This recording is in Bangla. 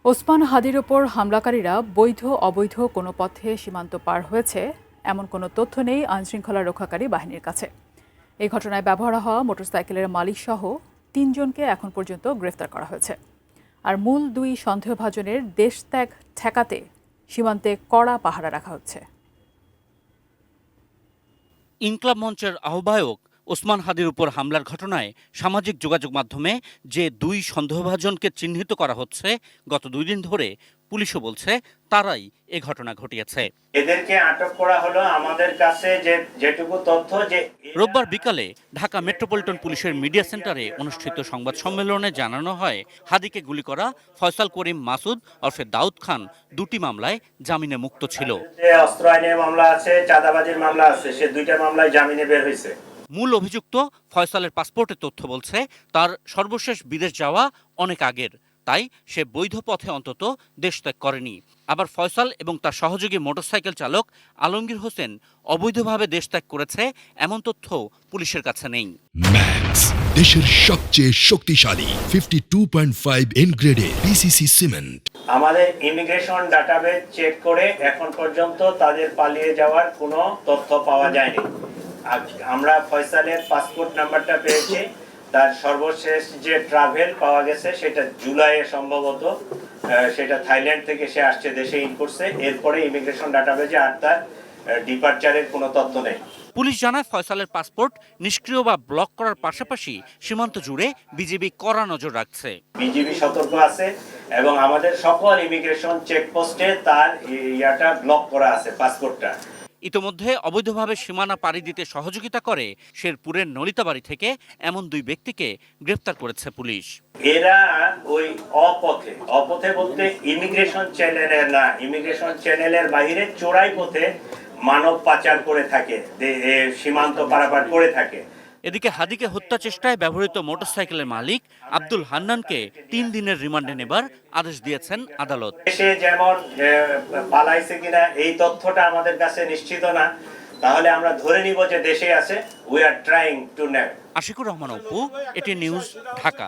ওসমান হাদির ওপর হামলাকারীরা বৈধ অবৈধ কোনো পথে সীমান্ত পার হয়েছে এমন কোনো তথ্য নেই আইনশৃঙ্খলা রক্ষাকারী বাহিনীর কাছে। এই ঘটনায় ব্যবহার হওয়া মোটরসাইকেলের মালিকসহ ৩ জনকে এখন পর্যন্ত গ্রেফতার করা হয়েছে। আর মূল ২ সন্দেহভাজনের দেশত্যাগ ঠেকাতে সীমান্তে কড়া পাহারা রাখা হচ্ছে। ইনকলাব মঞ্চের আহ্বায়ক ওসমান হাদির উপর হামলার ঘটনায় সামাজিক যোগাযোগ মাধ্যমে যে ২ সন্দেহভাজনকে চিহ্নিত করা হচ্ছে গত ২ দিন ধরে পুলিশও বলছে তারাই এ ঘটনা ঘটিয়েছে। এদেরকে আটক করা হলো আমাদের কাছে যেটুকু তথ্য যে রোববার বিকালে ঢাকা মেট্রোপলিটন পুলিশের মিডিয়া সেন্টারে অনুষ্ঠিত সংবাদ সম্মেলনে জানানো হয়, হাদিকে গুলি করা ফয়সাল করিম মাসুদ ওরফে দাউদ খান ২টি মামলায় জামিনে মুক্ত ছিল। অস্ত্র আইনের মামলা আছে, চাঁদাবাজির মামলা আছে, সে ২টা মামলায় জামিনে বের হয়েছে। মূল অভিযুক্ত ফয়সালের পাসপোর্টের তথ্য বলছে তার সর্বশেষ বিদেশ যাওয়া অনেক আগের, তাই সে বৈধ পথে অন্তত দেশ ত্যাগ করেনি। আবার ফয়সাল এবং তার সহযোগী মোটরসাইকেল চালক আলমগীর হোসেন অবৈধভাবে দেশ ত্যাগ করেছে এমন তথ্য পুলিশের কাছে নেই। ম্যাক্স, দেশের সবচেয়ে শক্তিশালী 52.5 এন গ্রেডের পিসিসি সিমেন্ট। আমাদের ইমিগ্রেশন ডাটাবেজ চেক করে এখন পর্যন্ত তাদের পালিয়ে যাওয়ার কোনো তথ্য পাওয়া যায়নি। আমরা ফয়সালের পাসপোর্ট নাম্বারটা পেয়েছি, তার সর্বশেষ যে ট্রাভেল পাওয়া গেছে সেটা জুলাইয়ে সম্ভবত, সেটা থাইল্যান্ড থেকে সে আসছে, দেশে ইন করছে। এরপরে ইমিগ্রেশন ডাটাবেজে আর তার ডিপারচারের কোনো তথ্য নেই। পুলিশ জানায় ফয়সালের পাসপোর্ট নিষ্ক্রিয় বা ব্লক করার পাশাপাশি সীমান্ত জুড়ে বিজিবি কড়া নজর রাখছে। বিজিবি সতর্ক আছে এবং আমাদের সকল ইমিগ্রেশন চেকপোস্টে তার ইয়াটা ব্লক করা আছে, পাসপোর্টটা। ইতোমধ্যে অবৈধভাবে সীমানা পাড়ি দিতে সহযোগিতা করে শেরপুরের নলিতাবাড়ি থেকে এমন ২ ব্যক্তিকে গ্রেফতার করেছে পুলিশ। এরা ওই অপথে বলতে ইমিগ্রেশন চ্যানেলের না, ইমিগ্রেশন চ্যানেলের বাইরে চোরাই পথে মানব পাচার করে থাকে, সীমান্ত পারাপার করে থাকে। এদিকে হাদিকে হত্যা চেষ্টায় ব্যবহৃত মোটরসাইকেলের মালিক আব্দুল হান্নানকে ৩ দিনের রিমান্ডে নেবার আদেশ দিয়েছেন আদালত। সে যেমন পালাইছে কিনা এই তথ্যটা আমাদের কাছে নিশ্চিত না, তাহলে আমরা ধরে নিব যে দেশে আছে। We are trying to nab. Ashikur Rahman Apu, এটি নিউজ, ঢাকা।